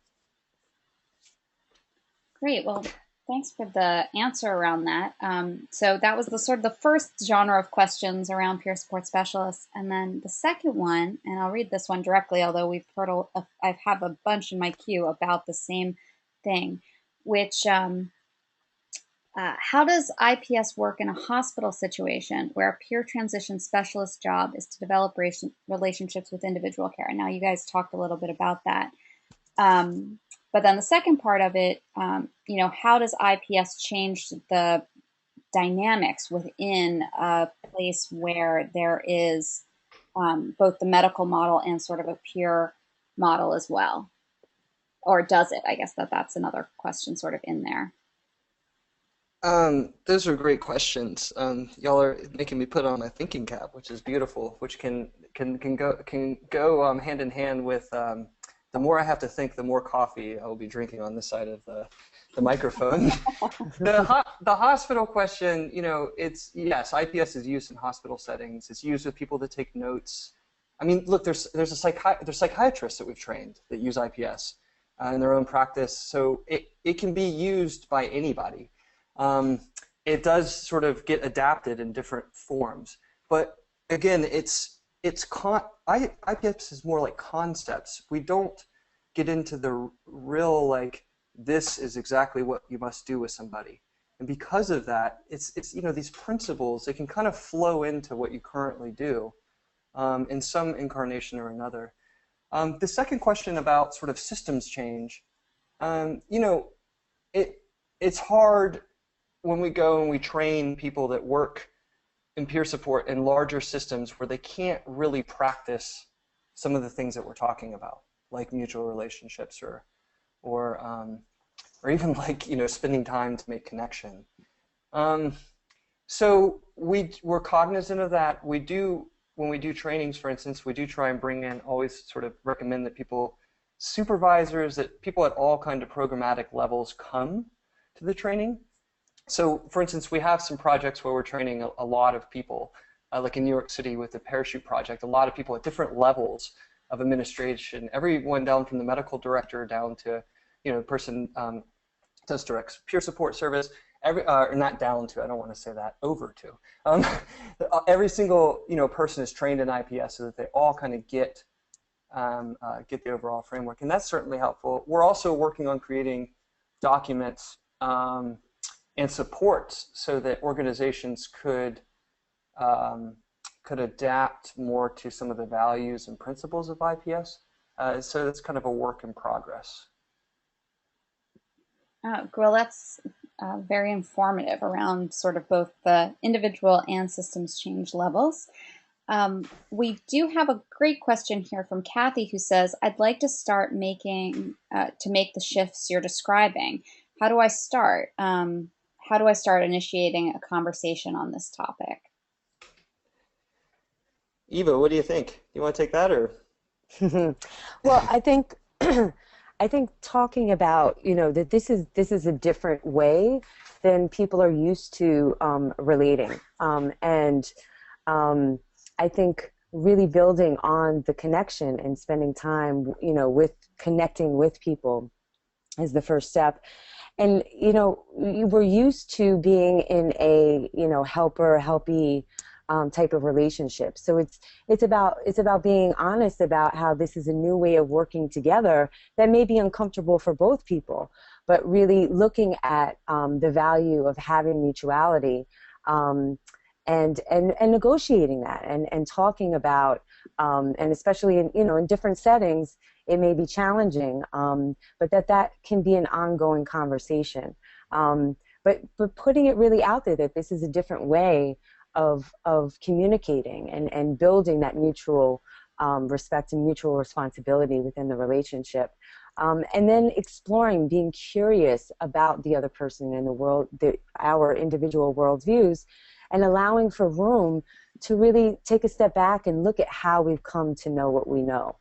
Great. Well, thanks for the answer around that. So that was the sort of the first genre of questions around peer support specialists, and then the second one, and I'll read this one directly, although we've heard I have a bunch in my queue about the same thing, which how does IPS work in a hospital situation where a peer transition specialist job is to develop relationships with individual care? And now you guys talked a little bit about that. But then the second part of it, how does IPS change the dynamics within a place where there is both the medical model and sort of a peer model as well? Or does it? I guess that's another question sort of in there. Those are great questions. Y'all are making me put on my thinking cap, which is beautiful, which can go hand in hand with the more I have to think, the more coffee I will be drinking on this side of the microphone. The hospital question, it's yes, IPS is used in hospital settings. It's used with people that take notes. I mean, look, there's psychiatrists that we've trained that use IPS in their own practice, so it can be used by anybody. It does sort of get adapted in different forms, but again, IPS is more like concepts. We don't get into the real, like, this is exactly what you must do with somebody, and because of that, it's these principles, they can kind of flow into what you currently do in some incarnation or another. The second question about sort of systems change, it's hard when we go and we train people that work in peer support in larger systems where they can't really practice some of the things that we're talking about, like mutual relationships or even like spending time to make connection. So we're cognizant of that. When we do trainings, for instance, we do try and bring in, always sort of recommend that supervisors, that people at all kind of programmatic levels come to the training. So, for instance, we have some projects where we're training a lot of people, like in New York City with the Parachute Project, a lot of people at different levels of administration, everyone down from the medical director down to, the person does direct peer support service, not down to, I don't want to say that, over to. Every single, person is trained in IPS so that they all kind of get the overall framework, and that's certainly helpful. We're also working on creating documents and supports so that organizations could adapt more to some of the values and principles of IPS. So that's kind of a work in progress. Well, that's very informative around sort of both the individual and systems change levels. We do have a great question here from Kathy, who says, I'd like to start to make the shifts you're describing. How do I start? How do I start initiating a conversation on this topic? Eva, what do you think? You want to take that, or? Well, I think talking about that this is a different way than people are used to relating, and I think really building on the connection and spending time with connecting with people is the first step. And we're used to being in a helper-helpee type of relationship. So it's about being honest about how this is a new way of working together that may be uncomfortable for both people, but really looking at the value of having mutuality and negotiating that and talking about and especially in different settings. It may be challenging, but that can be an ongoing conversation. But putting it really out there that this is a different way of communicating and building that mutual respect and mutual responsibility within the relationship. And then exploring, being curious about the other person in the world, our individual worldviews, and allowing for room to really take a step back and look at how we've come to know what we know.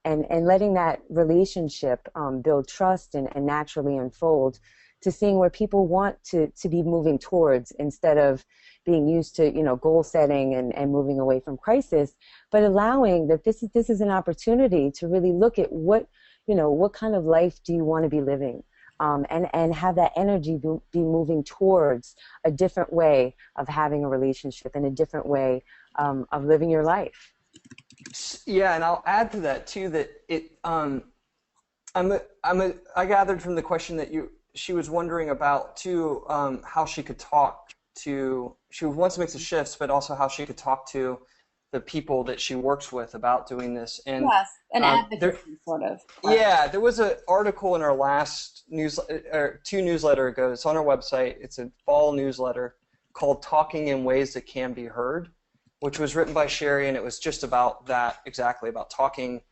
And letting that relationship build trust and naturally unfold to seeing where people want to be moving towards, instead of being used to, you know, goal setting and moving away from crisis, but allowing that this is an opportunity to really look at what, you know, what kind of life do you want to be living, and have that energy be moving towards a different way of having a relationship and a different way of living your life. Yeah, and I'll add to that too that I gathered from the question that she was wondering about too, how she could talk to, she wants to make the shifts, but also how she could talk to the people that she works with about doing this. And yes, an advocacy sort of. Yeah, there was an article in our last two newsletter ago. It's on our website. It's a fall newsletter called "Talking in Ways That Can Be Heard," which was written by Sherry, and it was just about that, exactly about talking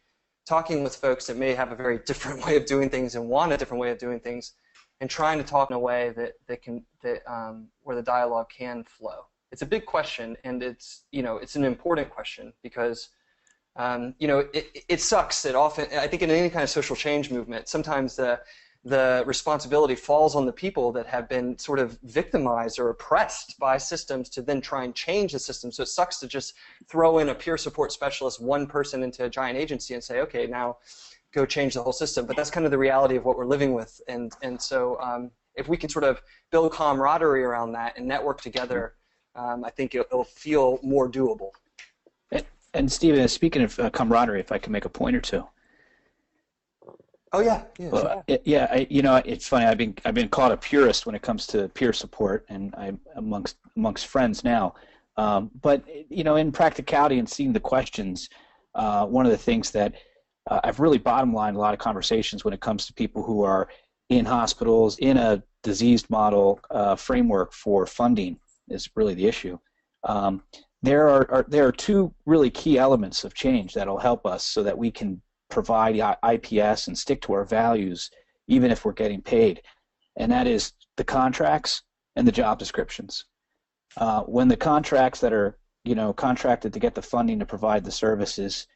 with folks that may have a very different way of doing things and want a different way of doing things, and trying to talk in a way where the dialogue can flow. It's a big question, and it's an important question because it sucks that often, I think in any kind of social change movement, sometimes the responsibility falls on the people that have been sort of victimized or oppressed by systems to then try and change the system. So it sucks to just throw in a peer support specialist, one person, into a giant agency and say, okay, now go change the whole system. But that's kind of the reality of what we're living with. And so if we can sort of build camaraderie around that and network together, I think it'll feel more doable. And Stephen, speaking of camaraderie, if I can make a point or two. Oh yeah, Well, it's funny. I've been called a purist when it comes to peer support, and I'm amongst friends now. But in practicality and seeing the questions, one of the things that I've really bottom lined a lot of conversations when it comes to people who are in hospitals in a diseased model framework for funding is really the issue. There are two really key elements of change that'll help us so that we can provide IPS and stick to our values even if we're getting paid, and that is the contracts and the job descriptions. When the contracts that are contracted to get the funding to provide the services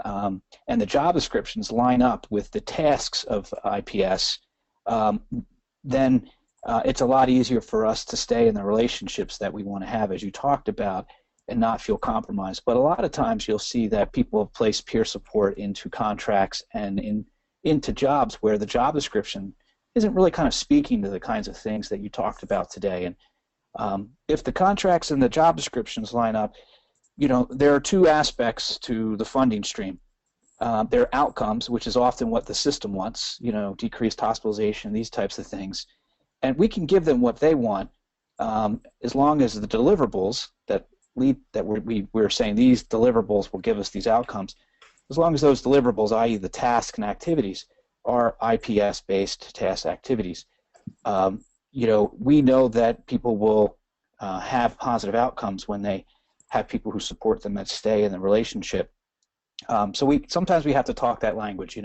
and the job descriptions line up with the tasks of IPS, then it's a lot easier for us to stay in the relationships that we want to have, as you talked about, and not feel compromised. But a lot of times you'll see that people have placed peer support into contracts and into jobs where the job description isn't really kind of speaking to the kinds of things that you talked about today. And if the contracts and the job descriptions line up, there are two aspects to the funding stream. There are outcomes, which is often what the system wants, decreased hospitalization, these types of things. And we can give them what they want as long as the deliverables we're saying these deliverables will give us these outcomes, as long as those deliverables, i.e. the tasks and activities, are IPS-based task activities. We know that people will have positive outcomes when they have people who support them that stay in the relationship. So sometimes we have to talk that language.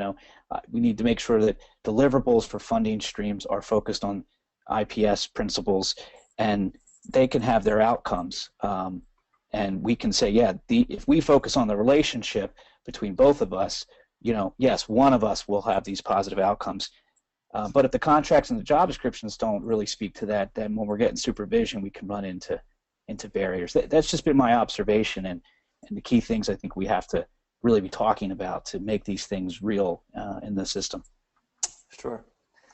We need to make sure that deliverables for funding streams are focused on IPS principles, and they can have their outcomes. And we can say, if we focus on the relationship between both of us, yes, one of us will have these positive outcomes. But if the contracts and the job descriptions don't really speak to that, then when we're getting supervision, we can run into barriers. That's just been my observation, and the key things I think we have to really be talking about to make these things real in the system. Sure.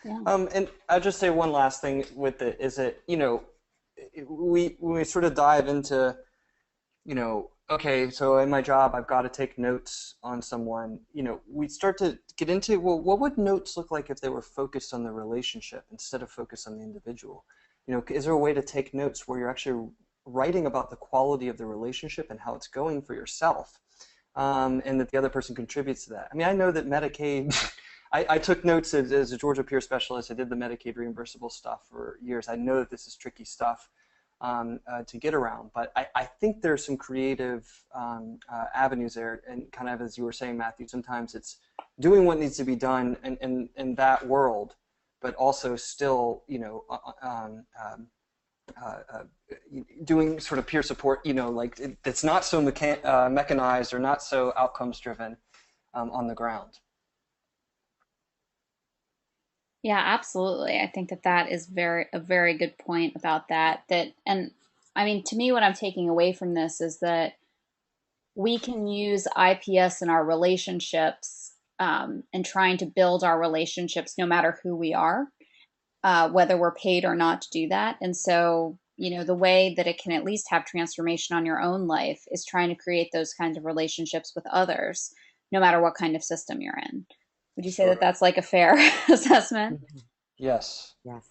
Yeah. And I'll just say one last thing with it is that, when we sort of dive into, okay, so in my job, I've got to take notes on someone, we start to get into, well, what would notes look like if they were focused on the relationship instead of focused on the individual? Is there a way to take notes where you're actually writing about the quality of the relationship and how it's going for yourself, and that the other person contributes to that? I mean, I know that Medicaid, I took notes as a Georgia peer specialist. I did the Medicaid reimbursable stuff for years. I know that this is tricky stuff to get around, but I think there's some creative avenues there, and kind of as you were saying, Matthew, sometimes it's doing what needs to be done in that world, but also still, doing sort of peer support, that's not so mechanized or not so outcomes driven on the ground. Yeah, absolutely. I think that that is a very good point about that. And I mean, to me, what I'm taking away from this is that we can use IPS in our relationships, and trying to build our relationships no matter who we are, whether we're paid or not to do that. And so, you know, the way that it can at least have transformation on your own life is trying to create those kinds of relationships with others, no matter what kind of system you're in. Would you say that Sure. that's like a fair assessment? Mhm. Yes. Yes.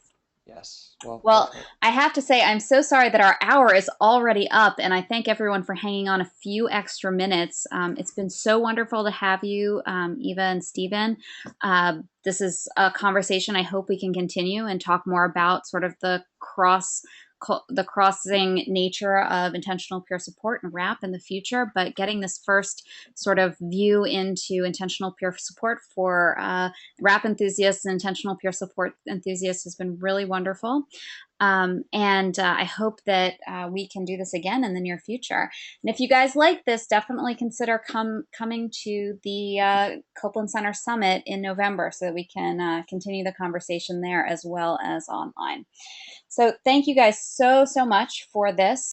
Yes. Well, Well, definitely. I have to say, I'm so sorry that our hour is already up, and I thank everyone for hanging on a few extra minutes. It's been so wonderful to have you, Eva and Stephen. This is a conversation I hope we can continue and talk more about sort of the crossing nature of intentional peer support and RAP in the future. But getting this first sort of view into intentional peer support for RAP enthusiasts and intentional peer support enthusiasts has been really wonderful. And I hope that we can do this again in the near future. And if you guys like this, definitely consider coming to the Copeland Center Summit in November so that we can continue the conversation there as well as online. So thank you guys so much for this.